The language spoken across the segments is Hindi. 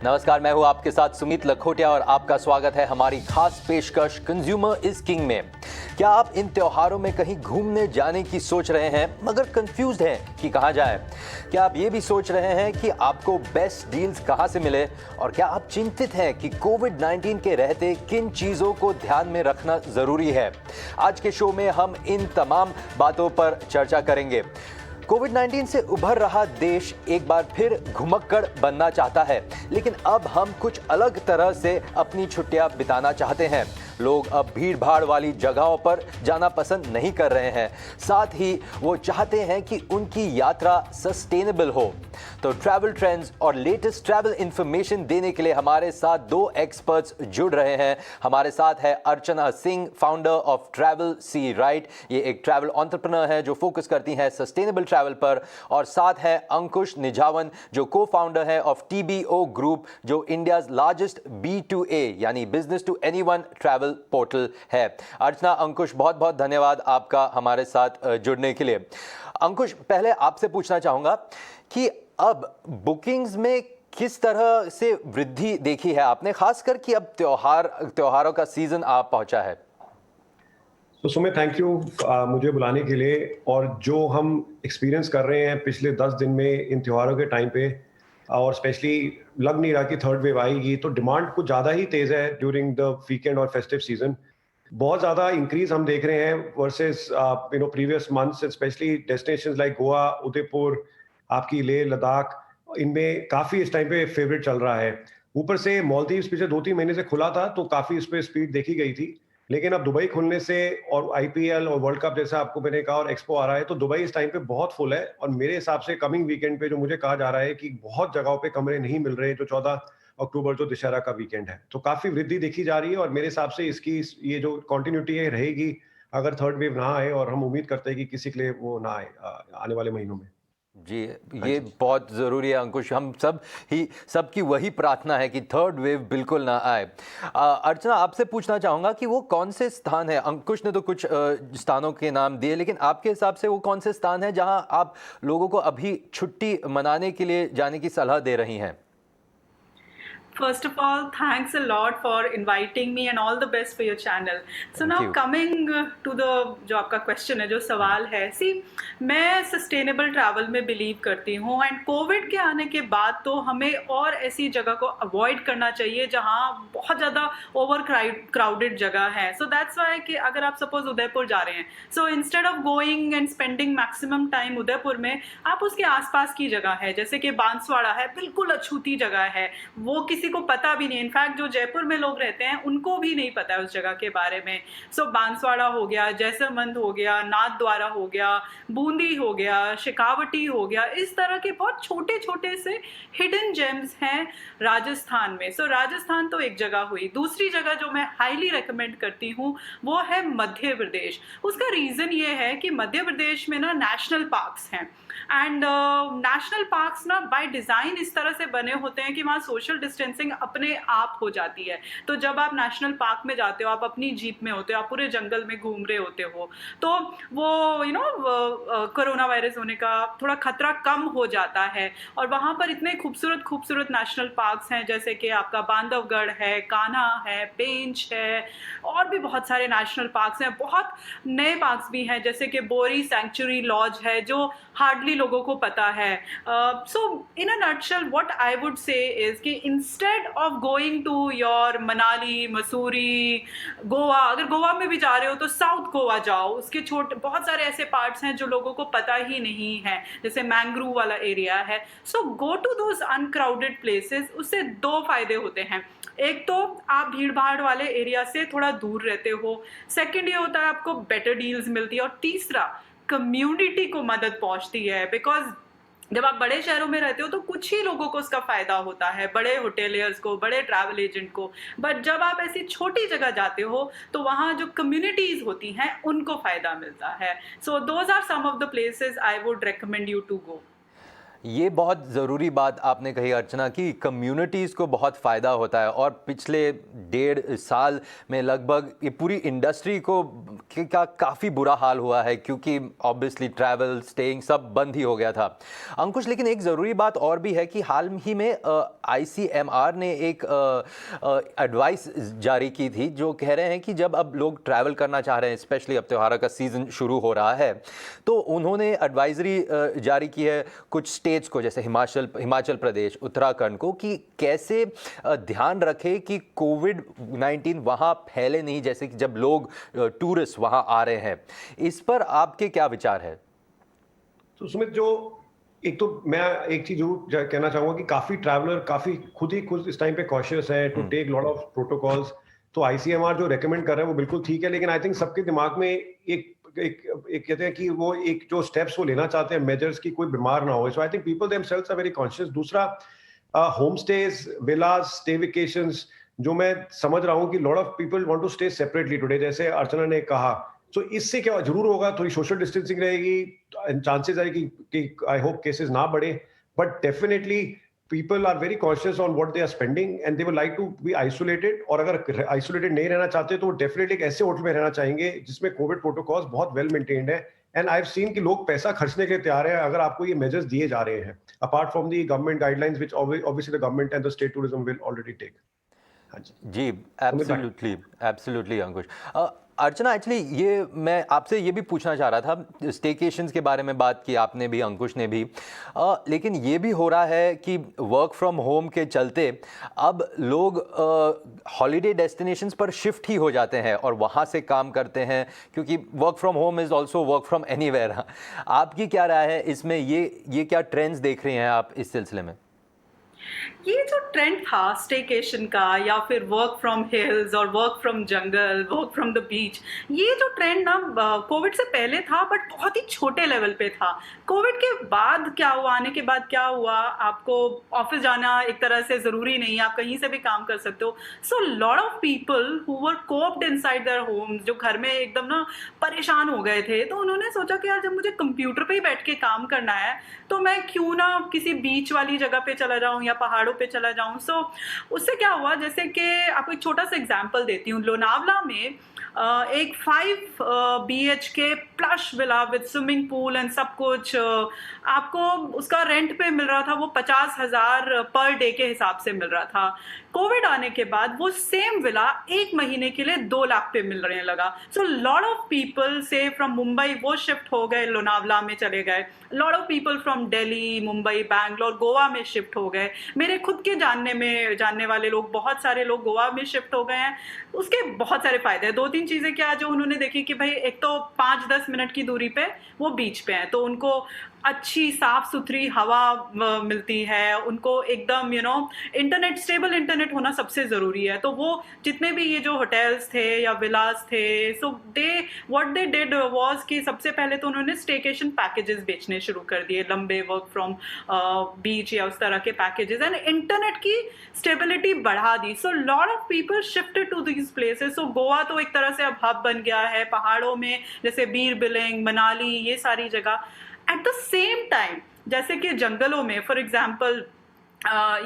नमस्कार, मैं हूं आपके साथ सुमित लखोटिया और आपका स्वागत है हमारी खास पेशकश कंज्यूमर इज किंग में। क्या आप इन त्योहारों में कहीं घूमने जाने की सोच रहे हैं मगर कंफ्यूज्ड हैं कि कहां जाएं? क्या आप ये भी सोच रहे हैं कि आपको बेस्ट डील्स कहां से मिले? और क्या आप चिंतित हैं कि कोविड-19 के रहते किन चीज़ों को ध्यान में रखना ज़रूरी है? आज के शो में हम इन तमाम बातों पर चर्चा करेंगे। कोविड-19 से उभर रहा देश एक बार फिर घुमक्कड़ बनना चाहता है, लेकिन अब हम कुछ अलग तरह से अपनी छुट्टियां बिताना चाहते हैं। लोग अब भीड़ भाड़ वाली जगहों पर जाना पसंद नहीं कर रहे हैं, साथ ही वो चाहते हैं कि उनकी यात्रा सस्टेनेबल हो। तो ट्रैवल ट्रेंड्स और लेटेस्ट ट्रैवल इंफॉर्मेशन देने के लिए हमारे साथ दो एक्सपर्ट्स जुड़ रहे हैं। हमारे साथ है Archana Singh, founder of travel see right. ये एक ट्रैवल एंटरप्रेन्योर है जो फोकस करती हैं सस्टेनेबल ट्रैवल पर। और साथ है अंकुश निझावन, जो को फाउंडर है ऑफ TBO ग्रुप, जो इंडियाज लार्जेस्ट B2A यानी business to anyone travel portal है। अर्चना, अंकुश, बहुत बहुत धन्यवाद आपका हमारे साथ जुड़ने के लिए। अंकुश, पहले आपसे पूछना चाहूंगा कि अब बुकिंग्स में किस तरह से वृद्धि देखी है आपने, खासकर कि अब त्योहारों का सीजन आ पहुंचा है। तो सुमित, थैंक यू मुझे बुलाने के लिए। और जो हम एक्सपीरियंस कर रहे हैं पिछले 10 दिन में इन त्योहारों के टाइम पे, और स्पेशली लग नहीं रहा कि थर्ड वेव आएगी, तो डिमांड कुछ ज़्यादा ही तेज़ है ड्यूरिंग द वीकेंड और फेस्टिव सीजन। बहुत ज़्यादा इंक्रीज हम देख रहे हैं versus previous months, specially destinations like Goa, Udaipur, आपकी लेह लद्दाख, इनमें काफ़ी इस टाइम पे फेवरेट चल रहा है। ऊपर से मालदीव्स पिछले 2-3 महीने से खुला था तो काफ़ी इस पे स्पीड देखी गई थी, लेकिन अब दुबई खुलने से और IPL और वर्ल्ड कप जैसा आपको मैंने कहा और एक्सपो आ रहा है, तो दुबई इस टाइम पे बहुत फुल है। और मेरे हिसाब से कमिंग वीकेंड पे जो मुझे कहा जा रहा है कि बहुत जगहों पे कमरे नहीं मिल रहे, जो 14 अक्टूबर जो दशहरा का वीकेंड है, तो काफी वृद्धि देखी जा रही है। और मेरे हिसाब से इसकी ये जो कंटिन्यूटी है रहेगी अगर थर्ड वेव ना आए, और हम उम्मीद करते हैं कि किसी के लिए वो ना आए आने वाले महीनों में। जी, ये बहुत ज़रूरी है अंकुश, हम सबकी वही प्रार्थना है कि थर्ड वेव बिल्कुल ना आए। अर्चना, आपसे पूछना चाहूँगा कि वो कौन से स्थान है, अंकुश ने तो कुछ स्थानों के नाम दिए, लेकिन आपके हिसाब से वो कौन से स्थान है जहां आप लोगों को अभी छुट्टी मनाने के लिए जाने की सलाह दे रही हैं? First of all, thanks a lot for inviting me and all the best for your channel. So Thank now you. coming to the जो आपका क्वेश्चन है, जो सवाल है, सी मैं सस्टेनेबल ट्रैवल में बिलीव करती हूँ, एंड कोविड के आने के बाद तो हमें और ऐसी जगह को अवॉइड करना चाहिए जहाँ बहुत ज़्यादा ओवर क्राउडेड जगह है। सो दैट्स वाई कि अगर आप सपोज उदयपुर जा रहे हैं, so instead of going and spending maximum time Udaipur में, आप उसके आसपास की जगह है जैसे कि बांसवाड़ा है, बिल्कुल अछूती जगह है, वो किसी को पता भी नहीं, इनफैक्ट जो जयपुर में लोग रहते हैं उनको भी नहीं पता है उस जगह के बारे में। सो बांसवाड़ा हो गया, जैसलमेंद हो गया, नाथद्वारा हो गया, बूंदी हो गया, शेखावटी हो गया, इस तरह के बहुत छोटे छोटे से हिडन जेम्स हैं राजस्थान में। सो राजस्थान तो एक जगह हुई। दूसरी जगह जो मैं हाईली रेकमेंड करती हूँ वो है मध्य प्रदेश। उसका रीज़न ये है कि मध्य प्रदेश में ना नेशनल पार्क्स हैं, एंड नेशनल पार्क्स ना बाय डिज़ाइन इस तरह से बने होते हैं कि वहाँ सोशल डिस्टेंसिंग अपने आप हो जाती है। तो जब आप नेशनल पार्क में जाते हो, आप अपनी जीप में होते हो, आप पूरे जंगल में घूम रहे होते हो, तो वो कोरोना वायरस होने का थोड़ा खतरा कम हो जाता है। और वहाँ पर इतने खूबसूरत खूबसूरत नेशनल पार्क्स हैं जैसे कि आपका बांधवगढ़ है, कान्हा है, पेंच है, और भी बहुत सारे नेशनल पार्क्स हैं। बहुत नए पार्क्स भी हैं जैसे कि बोरी सेंचुरी लॉज है जो हार्डली लोगों को पता है। So in a nutshell what I would say is कि instead of going to your Manali, Mussoorie, Goa, अगर गोवा में भी जा रहे हो तो साउथ गोवा जाओ, उसके छोटे बहुत सारे ऐसे पार्ट्स हैं जो लोगों को पता ही नहीं है, जैसे मैंग्रोव वाला एरिया है। सो गो टू दोज अनक्राउडेड प्लेसेस। उससे दो फायदे होते हैं, एक तो आप भीड़ भाड़ वाले एरिया से थोड़ा दूर रहते हो, सेकंड ये होता है आपको बेटर डील्स मिलती है, और तीसरा कम्युनिटी को मदद पहुंचती है। बिकॉज जब आप बड़े शहरों में रहते हो तो कुछ ही लोगों को उसका फायदा होता है, बड़े होटेलियर्स को, बड़े ट्रैवल एजेंट को, बट जब आप ऐसी छोटी जगह जाते हो तो वहाँ जो कम्युनिटीज होती हैं उनको फायदा मिलता है। So those are some of the places I would recommend you to go. ये बहुत ज़रूरी बात आपने कही अर्चना कि कम्युनिटीज़ को बहुत फ़ायदा होता है और पिछले 1.5 साल में लगभग ये पूरी इंडस्ट्री को का काफ़ी बुरा हाल हुआ है क्योंकि ऑब्वियसली ट्रैवल स्टेइंग सब बंद ही हो गया था। अंकुश, लेकिन एक ज़रूरी बात और भी है कि हाल ही में ICMR ने एक एडवाइस जारी की थी जो कह रहे हैं कि जब अब लोग ट्रैवल करना चाह रहे हैं, स्पेशली अब त्योहारों का सीज़न शुरू हो रहा है, तो उन्होंने एडवाइजरी जारी की है कुछ स्टेट्स को, जैसे हिमाचल प्रदेश, उत्तराखंड को, कि कैसे ध्यान रखें कि कोविड-19 वहाँ फैले नहीं, जैसे कि जब लोग टूरिस्ट वहाँ आ रहे हैं। इस पर आपके क्या विचार है? तो सुमित, एक तो मैं एक चीज जरूर कहना चाहूंगा कि काफी ट्रैवलर खुद इस टाइम पे कॉशियस है to take lot of protocols. तो ICMR जो रेकमेंड कर रहा है वो बिल्कुल ठीक है, लेकिन आई थिंक सबके दिमाग में एक कहते हैं कि वो एक जो स्टेप्स वो लेना चाहते हैं मेजर्स की, कोई बीमार ना हो। So I think people themselves are very conscious. दूसरा, home stays, villas, stay vacations, जो मैं समझ रहा हूँ कि lot of people want to stay separately today, जैसे अर्चना ने कहा। तो इससे क्या जरूर होगा, थोड़ी सोशल डिस्टेंसिंग रहेगी, चांसेस है कि आई होप केसेस ना बढ़े, but definitely people are very cautious on what they are spending and they would like to be isolated। और अगर आइसोलेटेड नहीं रहना चाहते तो वो डेफिनेटली एक ऐसे होटल में रहना चाहेंगे जिसमें कोविड प्रोटोकॉल्स बहुत वेल मेंटेन्ड है। एंड आई हैव सीन कि लोग पैसा खर्चने के लिए तैयार है अगर आपको ये मेजर्स दिए जा रहे हैं, apart from the government guidelines which obviously the government and the state tourism will already take. हाँ जी, एब्सोल्युटली अंकुश। अर्चना, एक्चुअली ये मैं आपसे ये भी पूछना चाह रहा था, स्टेकेशंस के बारे में बात की आपने भी, अंकुश ने भी, लेकिन ये भी हो रहा है कि वर्क फ्रॉम होम के चलते अब लोग हॉलीडे डेस्टिनेशंस पर शिफ्ट ही हो जाते हैं और वहाँ से काम करते हैं, क्योंकि work from home is also work from anywhere. आपकी क्या राय है इसमें? ये क्या ट्रेंड्स देख रहे हैं आप इस सिलसिले में? ये जो ट्रेंड था स्टेकेशन का, या फिर वर्क फ्रॉम हिल्स और work from jungle, work from the beach, ये जो ट्रेंड ना कोविड से पहले था बट बहुत ही छोटे लेवल पे था। कोविड के बाद क्या हुआ, आने के बाद क्या हुआ, आपको ऑफिस जाना एक तरह से ज़रूरी नहीं है, आप कहीं से भी काम कर सकते हो। सो lot of people who were coped inside their homes, जो घर में एकदम ना परेशान हो गए थे, तो उन्होंने सोचा कि यार जब मुझे कंप्यूटर पे ही बैठ के काम करना है तो मैं क्यों ना किसी बीच वाली जगह पे चला जाऊं या पहाड़ों पे चला जाऊं। सो उससे क्या हुआ, जैसे कि आपको एक छोटा सा एग्जांपल देती हूँ। लोनावला में एक 5 BHK plush villa with swimming pool and सब कुछ, आपको उसका रेंट पे मिल रहा था, वो 50,000 पर डे के हिसाब से मिल रहा था। कोविड आने के बाद वो सेम विला 1 महीने के लिए 2 लाख पे मिलने लगा। सो लॉट ऑफ पीपल से फ्रॉम मुंबई वो शिफ्ट हो गए, लोनावला में चले गए। Lot of people from Delhi, Mumbai, Bangalore, Goa में शिफ्ट हो गए। मेरे खुद के जानने वाले लोग, बहुत सारे लोग गोवा में शिफ्ट हो गए हैं। उसके बहुत सारे फायदे हैं। 2-3 चीज़ें क्या जो उन्होंने देखी कि भाई एक तो 5-10 मिनट की दूरी पे वो बीच पे हैं, तो उनको अच्छी साफ सुथरी हवा मिलती है, उनको एकदम इंटरनेट, स्टेबल इंटरनेट होना सबसे ज़रूरी है। तो वो जितने भी ये जो होटल्स थे या विलास थे, so what they did was कि सबसे पहले तो उन्होंने स्टेकेशन पैकेजेस बेचने शुरू कर दिए, लंबे वर्क फ्रॉम बीच या उस तरह के पैकेजेस, एंड इंटरनेट की स्टेबिलिटी बढ़ा दी। So lot of people shifted to these places. So Goa तो एक तरह से अब हब बन गया है, पहाड़ों में जैसे बीर बिलिंग, मनाली, ये सारी जगह। एट द सेम टाइम जैसे कि जंगलों में, फॉर एग्जाम्पल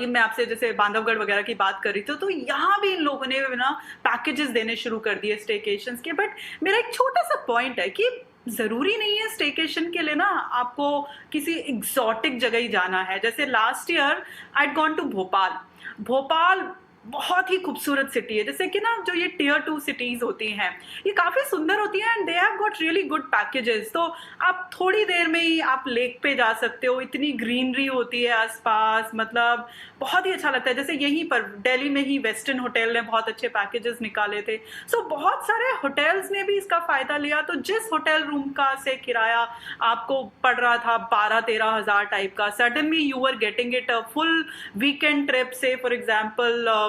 ये मैं आपसे जैसे बांधवगढ़ वगैरह की बात कर रही थी, तो यहाँ भी इन लोगों ने ना पैकेजेस देने शुरू कर दिए स्टेकेशंस के। बट मेरा एक छोटा सा पॉइंट है कि ज़रूरी नहीं है स्टेकेशन के लिए ना आपको किसी एग्जॉटिक जगह ही जाना है। जैसे last year I had gone to Bhopal बहुत ही खूबसूरत सिटी है। जैसे कि ना जो ये Tier 2 सिटीज़ होती हैं, ये काफ़ी सुंदर होती हैं and they have got really good packages. तो आप थोड़ी देर में ही आप लेक पे जा सकते हो, इतनी ग्रीनरी होती है आसपास, मतलब बहुत ही अच्छा लगता है। जैसे यहीं पर दिल्ली में ही वेस्टर्न होटल ने बहुत अच्छे पैकेजेस निकाले थे। सो बहुत सारे होटल्स ने भी इसका फ़ायदा लिया। तो जिस होटल रूम का से किराया आपको पड़ रहा था 12-13 हज़ार टाइप का, suddenly you are getting it a full weekend trip से फॉर एग्जाम्पल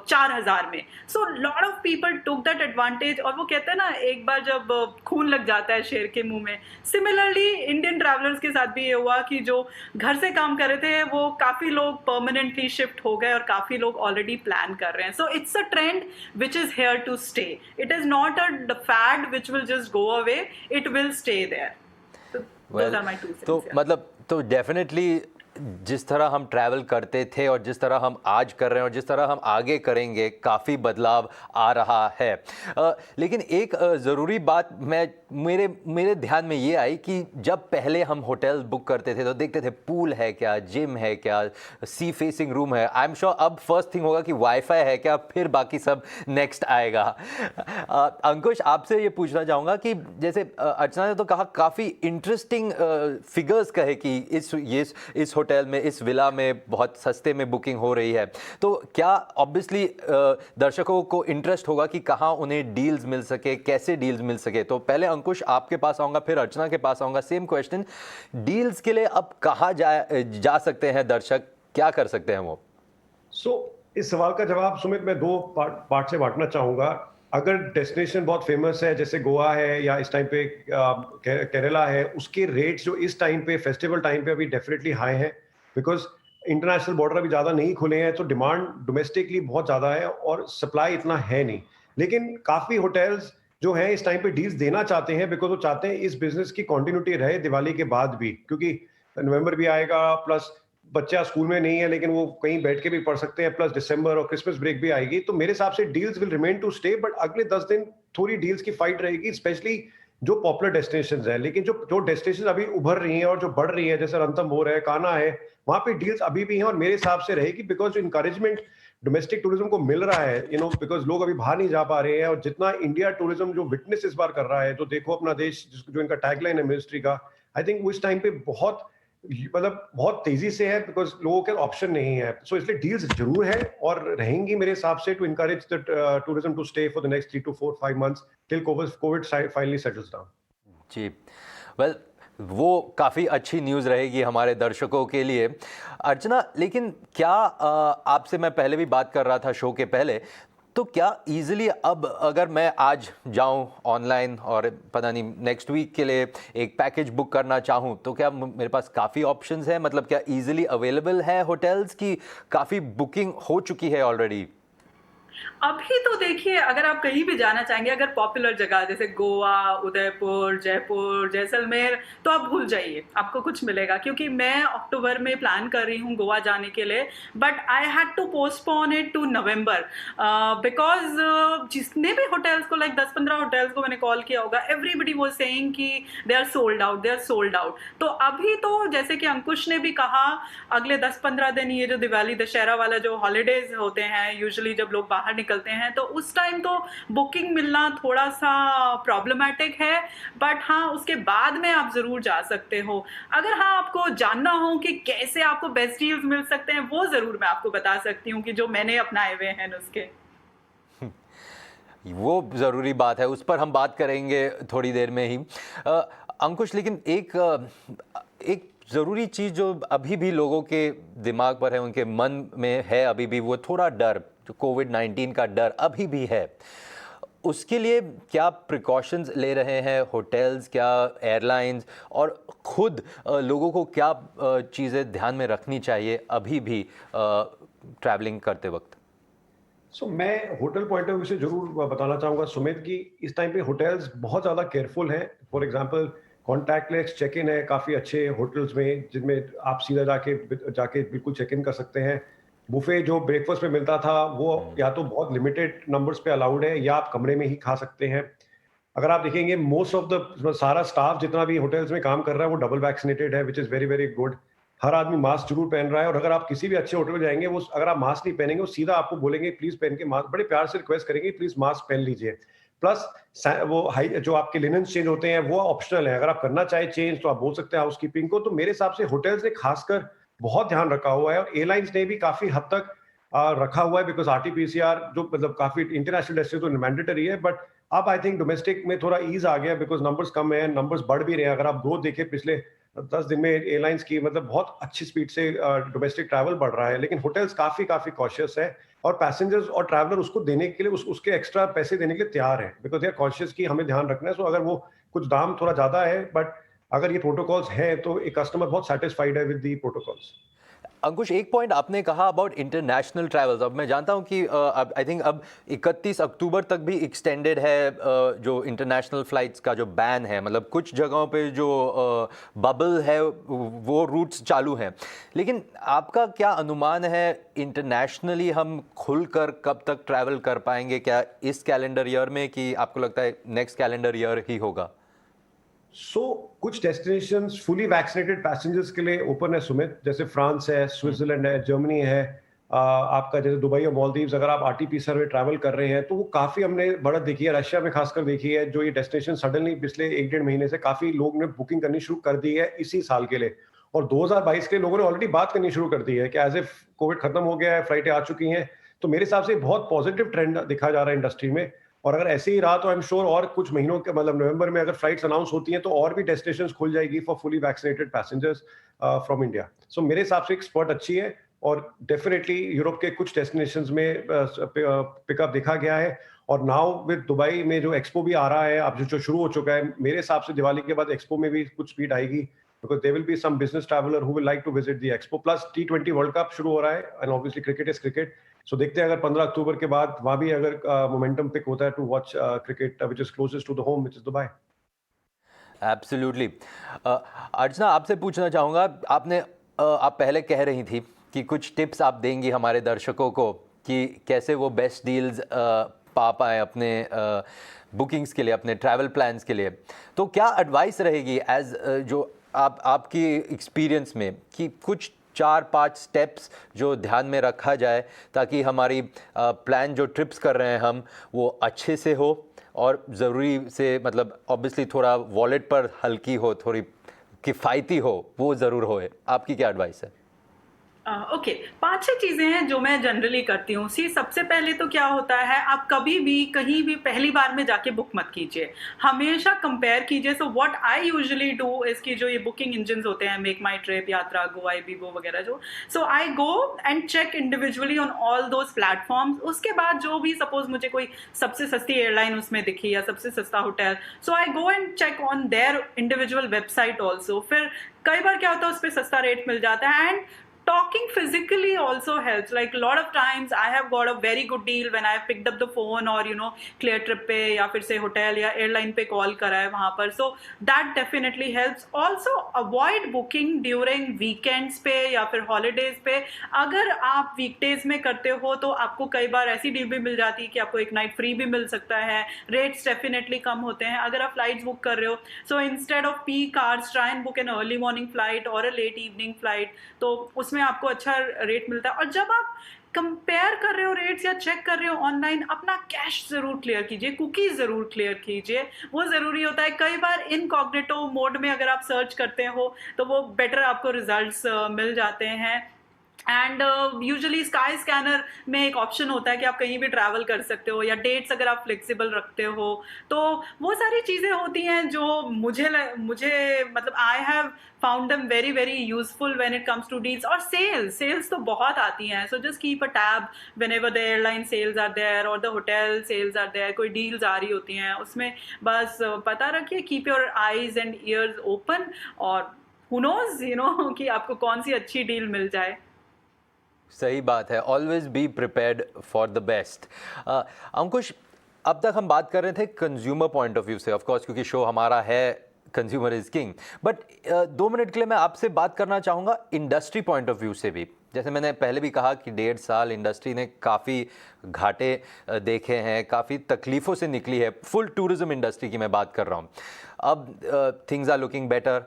4,000 में। So lot of people took that advantage. और वो कहते हैं ना, एक बार जब खून लग जाता है शेर के मुंह में, सिमिलरली इंडियन ट्रैवलर्स के साथ भी ये हुआ कि जो घर से काम कर रहे थे वो काफ़ी लोग परमानेंटली शिफ्ट हो गए और काफ़ी लोग ऑलरेडी प्लान कर रहे हैं। So it's a trend which is here to stay. It is not a fad which will just go away, it will stay there. Those are my 2 cents. तो yeah. मतलब तो डेफिनेटली जिस तरह हम ट्रैवल करते थे और जिस तरह हम आज कर रहे हैं और जिस तरह हम आगे करेंगे, काफ़ी बदलाव आ रहा है। लेकिन एक ज़रूरी बात मेरे ध्यान में ये आई कि जब पहले हम होटल बुक करते थे तो देखते थे पूल है क्या, जिम है क्या, सी फेसिंग रूम है। आई एम श्योर अब फर्स्ट थिंग होगा कि वाईफाई है क्या, फिर बाकी सब नेक्स्ट आएगा। अंकुश, आपसे ये पूछना चाहूँगा कि जैसे अर्चना ने तो कहा, काफ़ी इंटरेस्टिंग फिगर्स कहे कि इस होटल में, इस विला में बहुत सस्ते में बुकिंग हो रही है। तो क्या ऑब्वियसली दर्शकों को इंटरेस्ट होगा कि कहाँ उन्हें डील्स मिल सके, कैसे डील्स मिल सके। तो पहले अंकुश आपके पास आऊँगा, फिर अर्चना के पास आऊँगा। सेम क्वेश्चन, डील्स के लिए अब कहाँ जा सकते हैं दर्शक, क्या कर सकते हैं वो? इस सवाल का जवाब सुमित मैं 2 पार्ट से बांटना चाहूंगा। अगर डेस्टिनेशन बहुत फेमस है जैसे गोवा है या इस टाइम पे केरला है, उसके रेट्स जो इस टाइम पे फेस्टिवल टाइम पे अभी डेफिनेटली हाई है, बिकॉज इंटरनेशनल बॉर्डर अभी ज्यादा नहीं खुले हैं, तो डिमांड डोमेस्टिकली बहुत ज्यादा है और सप्लाई इतना है नहीं। लेकिन काफी होटल्स जो है इस टाइम पे डील्स देना चाहते हैं, बिकॉज वो चाहते हैं इस बिजनेस की कंटिन्यूटी रहे दिवाली के बाद भी, क्योंकि नवंबर भी आएगा, प्लस बच्चा स्कूल में नहीं है लेकिन वो कहीं बैठ के भी पढ़ सकते हैं, प्लस दिसंबर और क्रिसमस ब्रेक भी आएगी। तो मेरे हिसाब से deals will remain to stay, but अगले 10 दिन थोड़ी डील्स की फाइट रहेगी, स्पेशली जो पॉपुलर डेस्टिनेशंस है। लेकिन जो डेस्टिनेशन अभी उभर रही हैं और जो बढ़ रही है, जैसे रणथंभौर है, कान्हा है, वहां पे डील्स अभी भी हैं और मेरे हिसाब से रहेगी, बिकॉज इंकरेजमेंट डोमेस्टिक टूरिज्म को मिल रहा है, बिकॉज लोग अभी बाहर नहीं जा पा रहे हैं। और जितना इंडिया टूरिज्म जो विटनेस इस बार कर रहा है, तो देखो अपना देश, जो इनका टैगलाइन है मिनिस्ट्री का, आई थिंक वो इस टाइम पे बहुत तेजी से है, बिकॉज लोगों के ऑप्शन नहीं है। सो इसलिए डील्स जरूर है और रहेंगी मेरे हिसाब से, to encourage the tourism to stay for the next 3 to 4-5 months till COVID finally settles down. जी, वेल वो काफ़ी अच्छी न्यूज़ रहेगी हमारे दर्शकों के लिए। अर्चना, लेकिन क्या आपसे मैं पहले भी बात कर रहा था शो के पहले, तो क्या इजीली अब अगर मैं आज जाऊं ऑनलाइन और पता नहीं नेक्स्ट वीक के लिए एक पैकेज बुक करना चाहूं, तो क्या मेरे पास काफ़ी ऑप्शंस हैं? मतलब क्या इजीली अवेलेबल है होटल्स की, काफ़ी बुकिंग हो चुकी है ऑलरेडी? अभी तो देखिए, अगर आप कहीं भी जाना चाहेंगे, अगर पॉपुलर जगह जैसे गोवा, उदयपुर, जयपुर, जैसलमेर, तो आप भूल जाइए, आपको कुछ मिलेगा। क्योंकि मैं अक्टूबर में प्लान कर रही हूँ गोवा जाने के लिए, but I had to postpone it to November, because जितने भी होटल्स को, लाइक 10-15 होटल्स को मैंने कॉल किया होगा, एवरीबडी वाज सेइंग कि they are sold out, they are sold out. तो अभी तो जैसे कि अंकुश ने भी कहा, अगले 10-15 दिन, ये जो दिवाली दशहरा वाला जो हॉलीडेज होते हैं, यूजुअली जब लोग बाहर निकलते हैं, तो उस टाइम तो बुकिंग मिलना थोड़ा सा प्रॉब्लमैटिक है। बट हाँ, उसके बाद में आप जरूर जा सकते हो। अगर हाँ आपको जानना हो कि कैसे आपको बेस्ट डील्स मिल सकते हैं, वो जरूर मैं आपको बता सकती हूँ कि जो मैंने अपनाए हुए हैं नुस्खे। वो ज़रूरी बात है, उस पर हम बात करेंगे थोड़ी देर में ही। अंकुश, लेकिन एक ज़रूरी चीज़ जो अभी भी लोगों के दिमाग पर है, उनके मन में है अभी भी, वो थोड़ा डर, जो कोविड-19 का डर अभी भी है। उसके लिए क्या प्रिकॉशंस ले रहे हैं होटल्स, क्या एयरलाइंस, और खुद लोगों को क्या चीज़ें ध्यान में रखनी चाहिए अभी भी ट्रैवलिंग करते वक्त? मैं होटल पॉइंट ऑफ व्यू से जरूर बताना चाहूंगा सुमित कि इस टाइम पे होटल्स बहुत ज्यादा केयरफुल हैं। For example contactless check in है काफी अच्छे होटल्स में, जिनमें आप सीधा जाके बिल्कुल चेक इन कर सकते हैं। बुफे जो ब्रेकफास्ट में मिलता था, वो या तो बहुत लिमिटेड नंबर्स पे अलाउड है, या आप कमरे में ही खा सकते हैं। अगर आप देखेंगे, मोस्ट ऑफ द सारा स्टाफ जितना भी होटल्स में काम कर रहा है वो डबल वैक्सीनेटेड है, which is very very good. हर आदमी मास्क जरूर पहन रहा है, और अगर आप किसी भी अच्छे होटल में जाएंगे, वो अगर आप मास्क नहीं पहनेंगे, वो सीधा आपको बोलेंगे प्लीज पहन के मास्क, बड़े प्यार से रिक्वेस्ट करेंगे प्लीज मास्क पहन लीजिए। प्लस वो जो आपके लिनन चेंज होते हैं वो ऑप्शनल है, अगर आप करना चाहे चेंज तो आप बोल सकते हैं हाउसकीपिंग को। तो मेरे हिसाब से होटल्स ने खासकर बहुत ध्यान रखा हुआ है, और एयरलाइंस ने भी काफी हद तक रखा हुआ है, बिकॉज RT-PCR जो मतलब काफी इंटरनेशनल डेस्टिनेशन तो मैंडेटरी है, बट अब आई थिंक डोमेस्टिक में थोड़ा ईज आ गया, बिकॉज नंबर्स कम है, नंबर्स बढ़ भी रहे हैं। अगर आप ग्रोथ देखें पिछले 10 दिन में एयरलाइंस की, मतलब बहुत अच्छी स्पीड से डोमेस्टिक ट्रैवल बढ़ रहा है, लेकिन होटल्स काफी कॉशियस है, और पैसेंजर्स और ट्रैवलर उसको देने के लिए, उसके एक्स्ट्रा पैसे देने के लिए तैयार है, बिकॉज दे आर कॉन्शियस कि हमें ध्यान रखना है। सो अगर वो कुछ दाम थोड़ा ज्यादा है, बट अगर ये प्रोटोकॉल्स हैं, तो एक कस्टमर बहुत सेटिस्फाइड है विद दी प्रोटोकॉल्स। अंकुश, एक पॉइंट आपने कहा अबाउट इंटरनेशनल ट्रैवल्स। अब मैं जानता हूं कि अब आई थिंक अब 31 अक्टूबर तक भी एक्सटेंडेड है जो इंटरनेशनल फ्लाइट्स का जो बैन है, मतलब कुछ जगहों पे जो बबल है वो रूट्स चालू हैं। लेकिन आपका क्या अनुमान है, इंटरनेशनली हम खुलकर कब तक ट्रैवल कर पाएंगे? क्या इस कैलेंडर ईयर में, कि आपको लगता है नेक्स्ट कैलेंडर ईयर ही होगा? कुछ डेस्टिनेशंस फुली वैक्सीनेटेड पैसेंजर्स के लिए ओपन है सुमित, जैसे फ्रांस है, स्विट्जरलैंड है, जर्मनी है, आपका जैसे दुबई और मालदीव्स। अगर आप आरटीपीसीआर में ट्रैवल कर रहे हैं तो वो काफी हमने बढ़त देखी है, रशिया में खासकर देखी है, जो ये डेस्टिनेशन सडनली पिछले 1-1.5 महीने से काफी लोग ने बुकिंग करनी शुरू कर दी है इसी साल के लिए। और 2022 के लोगों ने ऑलरेडी बात करनी शुरू कर दी है कि एज इफ कोविड खत्म हो गया है, फ्लाइटें आ चुकी हैं। तो मेरे हिसाब से बहुत पॉजिटिव ट्रेंड दिखा जा रहा है इंडस्ट्री में। और अगर ऐसे ही रहा तो आई एम श्योर और कुछ महीनों के, मतलब नवंबर में अगर फ्लाइट्स अनाउंस होती हैं तो और भी डेस्टिनेशंस खुल जाएगी for fully vaccinated passengers from India. So मेरे हिसाब से एक स्पॉट अच्छी है और डेफिनेटली यूरोप के कुछ डेस्टिनेशंस में पिकअप देखा गया है। और नाउ विद दुबई में जो एक्सपो भी आ रहा है, अब जो शुरू हो चुका है, मेरे हिसाब से दिवाली के बाद एक्सपो में भी कुछ स्पीड आएगी, because there will be some business traveller who will like to visit the expo. Plus T20 world cup शुरू हो रहा है and obviously cricket is cricket. So देखते हैं अगर 15 अक्टूबर के बाद वहां भी अगर मोमेंटम पिक होता है to watch cricket which is closest to the home which is Dubai. Absolutely. Archana, आपसे पूछना चाहूँगा, आप पहले कह रही थी कि कुछ टिप्स आप देंगी हमारे दर्शकों को कि कैसे वो बेस्ट डील्स पा पाए अपने बुकिंग्स के लिए, अपने ट्रैवल प्लान्स के लिए। तो क्या एडवाइस रहेगी एज जो आपकी एक्सपीरियंस में, कि कुछ 4-5 स्टेप्स जो ध्यान में रखा जाए ताकि हमारी प्लान जो ट्रिप्स कर रहे हैं हम, वो अच्छे से हो और ज़रूरी से, मतलब ऑब्वियसली थोड़ा वॉलेट पर हल्की हो, थोड़ी किफ़ायती हो, वो ज़रूर होए। आपकी क्या एडवाइस है? ओके, 5-6 चीज़ें हैं जो मैं जनरली करती हूँ। सी सबसे पहले तो क्या होता है, आप कभी भी कहीं भी पहली बार में जाके बुक मत कीजिए, हमेशा कंपेयर कीजिए। So what I usually do is कि जो ये बुकिंग इंजन्स होते हैं, मेक माई ट्रिप, यात्रा, गो, आईबीबो वगैरह, जो so I go and check individually on all those platforms. उसके बाद जो भी सपोज मुझे कोई सबसे सस्ती एयरलाइन उसमें दिखी या सबसे सस्ता hotel, so I go and check on their individual website also. फिर कई बार क्या होता है, उस पर सस्ता रेट मिल जाता है। And talking physically also helps. Like a lot of times I have got a very good deal when I have picked up the phone or clear trip पे या फिर से होटल या एयरलाइन पे कॉल करा है वहाँ पर। So that definitely helps. Also avoid booking during weekends पे या फिर holidays पे। अगर आप weekdays में करते हो तो आपको कई बार ऐसी डील भी मिल जाती है कि आपको एक नाइट फ्री भी मिल सकता है, रेट्स डेफिनेटली कम होते हैं। अगर आप फ्लाइट्स बुक कर रहे हो, so instead of peak hours try and book an early morning flight or a late evening flight, तो उसमें आपको अच्छा रेट मिलता है। और जब आप कंपेयर कर रहे हो रेट्स या चेक कर रहे हो ऑनलाइन, अपना कैश जरूर क्लियर कीजिए, कुकीज जरूर क्लियर कीजिए, वो जरूरी होता है। कई बार इनकॉग्निटो मोड में अगर आप सर्च करते हो तो वो बेटर आपको रिजल्ट्स मिल जाते हैं। एंड यूजुअली स्काई स्कैनर में एक ऑप्शन होता है कि आप कहीं भी ट्रैवल कर सकते हो, या डेट्स अगर आप फ्लेक्सिबल रखते हो, तो वो सारी चीज़ें होती हैं जो मुझे मतलब I have found them very very useful when it comes to deals. और सेल्स तो बहुत आती हैं, so just keep a tab whenever the airline sales are there और the hotel sales are there, कोई डील्स आ रही होती हैं उसमें बस पता रखिए, keep your eyes and ears open, और हु नोज कि आपको कौन सी अच्छी डील मिल जाए। सही बात है, always be prepared for the best. Ankush, अब तक हम बात कर रहे थे कंज्यूमर पॉइंट ऑफ व्यू से, ऑफ कोर्स, क्योंकि शो हमारा है consumer is king. But 2 minute के लिए मैं आपसे बात करना चाहूँगा इंडस्ट्री पॉइंट ऑफ व्यू से भी। जैसे मैंने पहले भी कहा कि 1.5 साल इंडस्ट्री ने काफ़ी घाटे देखे हैं, काफ़ी तकलीफ़ों से निकली है। फुल टूरिज़्म इंडस्ट्री की मैं बात कर रहा हूँ। अब थिंग्स आर लुकिंग बेटर।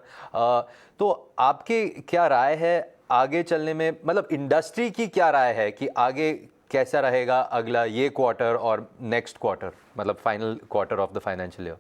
तो आपकी क्या राय है आगे चलने में, मतलब इंडस्ट्री की क्या राय है कि आगे कैसा रहेगा अगला ये क्वार्टर और नेक्स्ट क्वार्टर, मतलब final quarter of the financial year?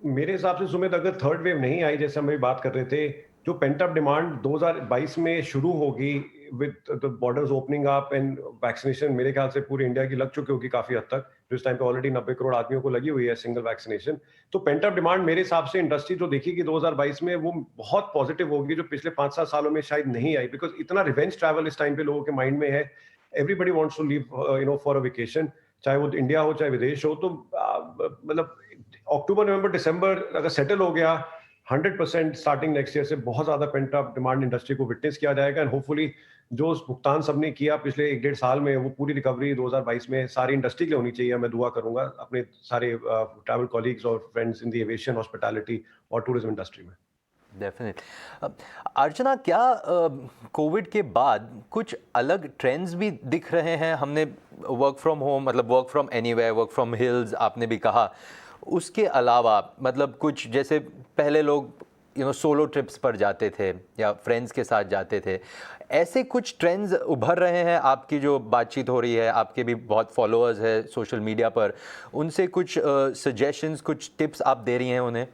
मेरे हिसाब से सुमित, अगर थर्ड वेव नहीं आई, जैसे हम अभी बात कर रहे थे, जो पेंट अप डिमांड 2022 में शुरू होगी with the borders opening up and vaccination, मेरे ख्याल से पूरी इंडिया की लग चुकी होगी काफी हद तक। इस टाइम पे ऑलरेडी 90 करोड़ आदमियों को लगी हुई है सिंगल वैक्सीनेशन। तो पेंट अप डिमांड मेरे हिसाब से इंडस्ट्री जो देखेगी 2022 में, वो बहुत पॉजिटिव होगी, जो पिछले 5-7 सालों में शायद नहीं आई, बिकॉज इतना रिवेंज ट्रैवल इस टाइम पे लोगों के माइंड में है। Everybody wants to leave for a vacation, चाहे वो इंडिया हो चाहे विदेश हो। तो मतलब अक्टूबर, नवंबर, दिसंबर अगर सेटल हो गया 100% स्टार्टिंग नेक्स्ट ईयर से बहुत ज्यादा पेंट अप डिमांड इंडस्ट्री को विटनेस किया जाएगा एंड होपफुली जो उस भुगतान सबने किया पिछले 1-1.5 साल में वो पूरी रिकवरी 2022 में सारी इंडस्ट्री के लिए होनी चाहिए। मैं दुआ करूंगा अपने सारे ट्रैवल कॉलीग्स और friends in the aviation hospitality और टूरिज्म इंडस्ट्री में। डेफिनेट। अर्चना, क्या कोविड के बाद कुछ अलग ट्रेंड्स भी दिख रहे हैं? हमने वर्क फ्रॉम होम, मतलब work from anywhere, work from hills आपने भी कहा, उसके अलावा मतलब कुछ जैसे पहले लोग सोलो ट्रिप्स पर जाते थे या फ्रेंड्स के साथ जाते थे, ऐसे कुछ ट्रेंड्स उभर रहे हैं? आपकी जो बातचीत हो रही है, आपके भी बहुत फॉलोअर्स हैं सोशल मीडिया पर, उनसे कुछ सजेशंस, कुछ टिप्स आप दे रही हैं उन्हें?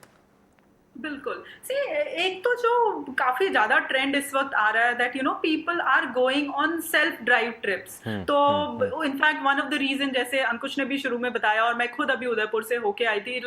बिल्कुल। सी, एक तो जो काफी ज्यादा ट्रेंड इस वक्त आ रहा है that people are going on self drive trips. तो in fact one of the reason, जैसे अंकुश ने भी शुरू में बताया और मैं खुद अभी उदयपुर से होके आई थी,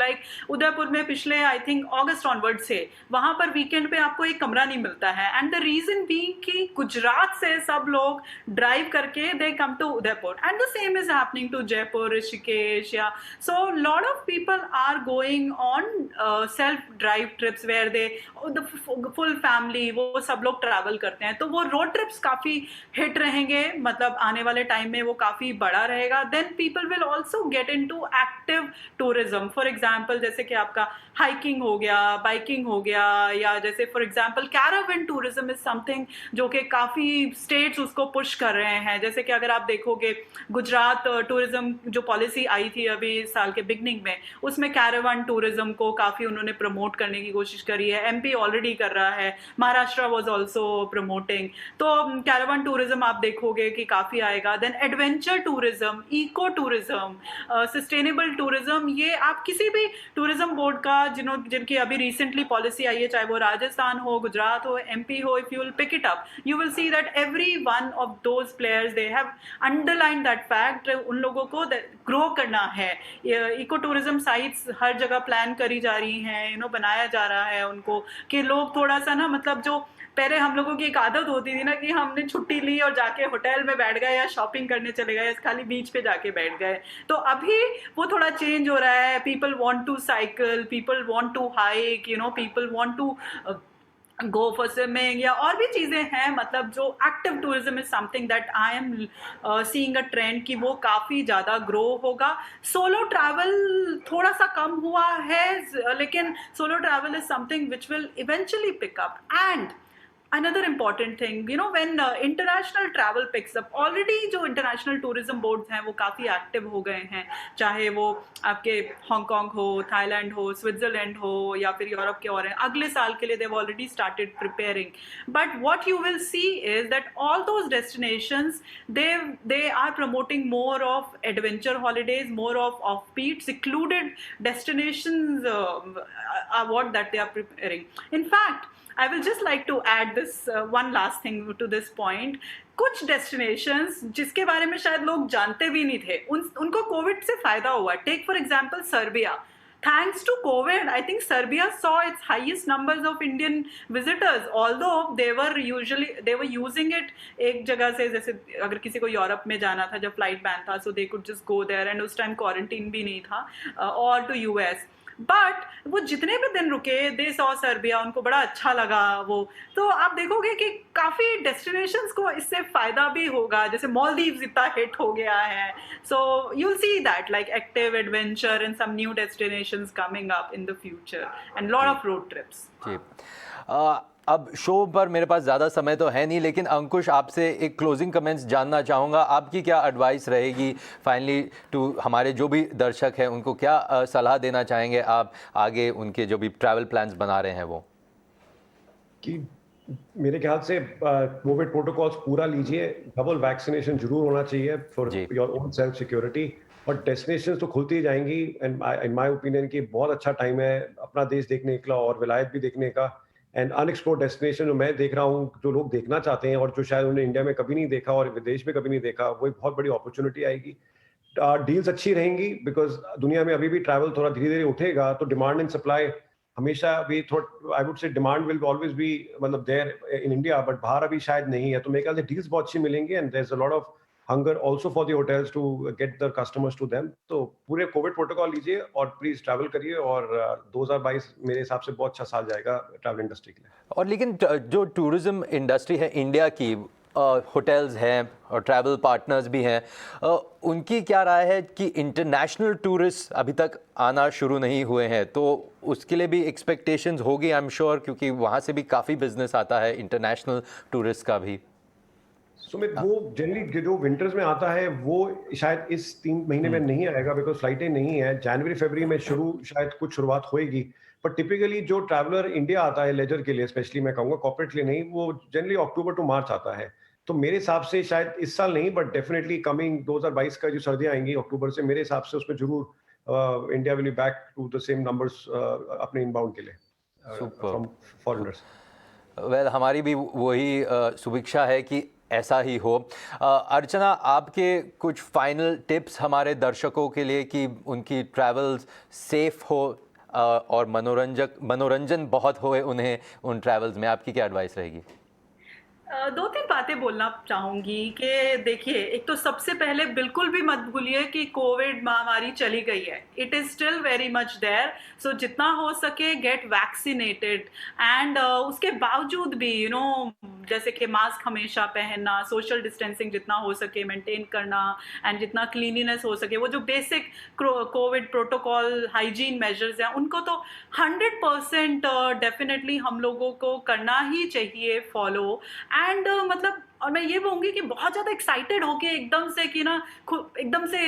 उदयपुर में पिछले आई थिंक अगस्त ऑनवर्ड से वहां पर वीकेंड पे आपको एक कमरा नहीं मिलता है, एंड द रीजन बीइंग कि गुजरात से सब लोग ड्राइव करके they come to Udaipur, and the same is happening to Jaipur, Rishikesh, या so lot of people are going on self drive trips where they the full family, वो सब लोग ट्रैवल करते हैं। तो वो रोड ट्रिप्स काफी हिट रहेंगे, मतलब आने वाले टाइम में वो काफी बड़ा रहेगा। Then people will also get into active tourism. For example जैसे कि आपका हाइकिंग हो गया, बाइकिंग हो गया, या जैसे for example caravan tourism is something जो कि काफी स्टेट्स उसको पुश कर रहे हैं। जैसे कि अगर आप देखोगे गुजरात टूरिज्म जो पॉलिसी आई थी अभी साल के बिगनिंग में, उसमें कैरावन टूरिज्म को काफी उन्होंने प्रमोट करने की कोशिश करी है। एमपी ऑलरेडी कर रहा है, महाराष्ट्र वाज आल्सो प्रमोटिंग। तो कैरावन टूरिज्म आप देखोगे कि काफी आएगा। देन adventure tourism, eco tourism, sustainable tourism, ये आप किसी भी टूरिज्म बोर्ड का जिनकी अभी रिसेंटली पॉलिसी आई है, चाहे वो राजस्थान हो, गुजरात हो, एमपी हो, if you will pick it up you will see that every one of those players they have underline that fact, उन लोगों को ग्रो करना है। इको टूरिज्म साइट्स हर जगह प्लान करी जा रही हैं, बनाया जा रहा है उनको, कि लोग थोड़ा सा ना, मतलब जो पहले हम लोगों की एक आदत होती थी ना कि हमने छुट्टी ली और जाके होटल में बैठ गए या शॉपिंग करने चले गए, खाली बीच पे जाके बैठ गए। तो अभी वो थोड़ा चेंज हो रहा है। People want to cycle, people want to hike, people want to go for swimming, या और भी चीजें हैं। मतलब जो active tourism is something that I am seeing a trend कि वो काफी ज्यादा ग्रो होगा। सोलो ट्रैवल थोड़ा सा कम हुआ है, लेकिन solo travel is something which will eventually pick up. And another important thing, when international travel picks up, already जो international tourism boards हैं वो काफ़ी active हो गए हैं, चाहे वो आपके हांगकांग हो, थाईलैंड हो, स्विट्जरलैंड हो, या फिर यूरोप के और हैं। अगले साल के लिए they've already started preparing, but what you will see is that all those destinations they are promoting more of adventure holidays, more of offbeat secluded destinations, what that they are preparing. In fact, I will just like to add this one last thing to this point. कुछ डेस्टिनेशंस जिसके बारे में शायद लोग जानते भी नहीं थे, उनको कोविड से फायदा हुआ। Take for example Serbia. Thanks to COVID, I think Serbia saw its highest numbers of Indian visitors. Although they were using it एक जगह से, जैसे अगर किसी को यूरोप में जाना था जब फ्लाइट बैन था, so they could just go there, and उस टाइम क्वारंटीन भी नहीं था, और टू यूएस। बट वो जितने भी दिन रुके, दे सॉ सर्बिया, उनको बड़ा अच्छा लगा वो। तो आप देखोगे कि काफ़ी डेस्टिनेशंस को इससे फ़ायदा भी होगा, जैसे मालदीव्स इतना हिट हो गया है। So you will see that like active adventure and some new destinations coming up in the future and lot of road trips. जी, अब शो पर मेरे पास ज़्यादा समय तो है नहीं, लेकिन अंकुश आपसे एक क्लोजिंग कमेंट्स जानना चाहूँगा। आपकी क्या एडवाइस रहेगी फाइनली टू हमारे जो भी दर्शक हैं, उनको क्या सलाह देना चाहेंगे आप आगे उनके जो भी ट्रैवल प्लान्स बना रहे हैं वो? कि मेरे ख्याल से कोविड प्रोटोकॉल्स पूरा लीजिए, डबल वैक्सीनेशन जरूर होना चाहिए for your own self security, और डेस्टिनेशंस तो खुलती ही जाएंगी। एंड इन माय ओपिनियन कि बहुत अच्छा टाइम है अपना देश देखने का और विलायत भी देखने का। एंड अनएक्सप्लोर्ड डेस्टिनेशन जो मैं देख रहा हूँ, जो लोग देखना चाहते हैं और जो शायद उन्होंने इंडिया में कभी नहीं देखा और विदेश में कभी नहीं देखा, वो एक बहुत बड़ी अपॉर्चुनिटी आएगी। डील्स अच्छी रहेंगी बिकॉज दुनिया में अभी भी ट्रैवल थोड़ा धीरे धीरे उठेगा, तो डिमांड एंड सप्लाई हमेशा भी थोड़ा, आई वुड से डिमांड विल ऑलवेज बी मतलब देयर इन इंडिया, बट बाहर अभी शायद नहीं है। तो मेरे ख्याल से डील्स बहुत अच्छी मिलेंगे, and there is a lot of hunger also for the hotels to get the customers to them. तो पूरे कोविड प्रोटोकॉल लीजिए और प्लीज ट्रैवल करिए, और 2022 मेरे हिसाब से बहुत अच्छा साल जाएगा ट्रैवल इंडस्ट्री के लिए। और लेकिन जो टूरिज्म इंडस्ट्री है इंडिया की, होटल्स हैं और ट्रैवल पार्टनर्स भी हैं, उनकी क्या राय है कि इंटरनेशनल टूरिस्ट अभी तक आना शुरू नहीं हुए हैं, तो उसके लिए भी एक्सपेक्टेशंस होगी आई एम श्योर, क्योंकि वहाँ से भी काफ़ी बिजनेस आता है इंटरनेशनल टूरिस्ट का भी। सुमित, वो जनरली जो विंटर्स में आता है वो शायद इस 3 महीने में नहीं आएगा, बिकॉज फ्लाइटें नहीं है। जनवरी फरवरी में शायद कुछ शुरुआत होएगी, पर टिपिकली जो ट्रैवलर इंडिया आता है लेजर के लिए, स्पेशली मैं कहूँगा, कॉर्पोरेट के लिए नहीं, वो जनरली अक्टूबर टू मार्च आता है। तो मेरे हिसाब से शायद इस साल नहीं, बट डेफिनेटली कमिंग 2022 का जो सर्दियाँ आएंगी अक्टूबर से, मेरे हिसाब से उसमें जरूर India will be back to the same numbers अपने इनबाउंड के लिए फ्रॉम फॉरेनर्स। वेल, हमारी भी वही शुभेच्छा है कि ऐसा ही हो। अर्चना, आपके कुछ फाइनल टिप्स हमारे दर्शकों के लिए कि उनकी ट्रैवल सेफ हो और मनोरंजन बहुत होए उन्हें उन ट्रैवल्स में, आपकी क्या एडवाइस रहेगी? 2-3 बातें बोलना चाहूँगी कि देखिए, एक तो सबसे पहले बिल्कुल भी मत भूलिए कि कोविड महामारी चली गई है। It is still very much there, so जितना हो सके गेट वैक्सीनेटेड। एंड उसके बावजूद भी जैसे कि मास्क हमेशा पहनना, सोशल डिस्टेंसिंग जितना हो सके मेंटेन करना, एंड जितना क्लीनिनेस हो सके, वो जो basic Covid protocol hygiene measures हैं उनको तो 100% डेफिनेटली हम लोगों को करना ही चाहिए फॉलो। एंड मतलब, और मैं ये बोलूँगी कि बहुत ज़्यादा एक्साइटेड होके एकदम से कि एकदम से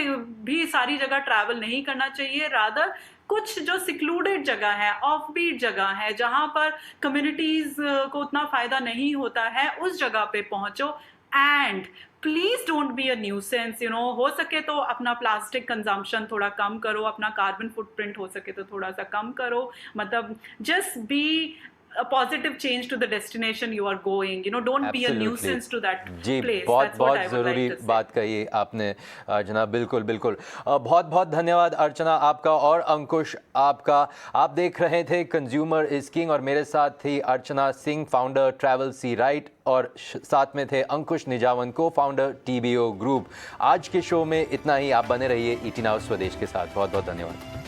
भी सारी जगह ट्रैवल नहीं करना चाहिए। रादर कुछ जो सिक्लूडेड जगह है, ऑफ बीट जगह है, जहाँ पर कम्युनिटीज़ को उतना फ़ायदा नहीं होता है, उस जगह पे पहुँचो। And please don't be a nuisance, हो सके तो अपना प्लास्टिक कंजम्पशन थोड़ा कम करो, अपना कार्बन फुटप्रिंट हो सके तो थोड़ा सा कम करो। मतलब just be a positive change to the destination you are going, don't be a nuisance to that जी, place. बहुत बहुत ज़रूरी बात कही आपने अर्चना, बिल्कुल बिल्कुल। बहुत बहुत धन्यवाद अर्चना आपका और अंकुश आपका। आप देख रहे थे कंज्यूमर इज किंग और मेरे साथ थी अर्चना Singh, founder travel see right, और साथ में थे अंकुश निजावन, को फाउंडर TBO ग्रुप। आज के शो में इतना ही। आप बने रहिए ET नाउ स्वदेश के साथ। बहुत बहुत धन्यवाद।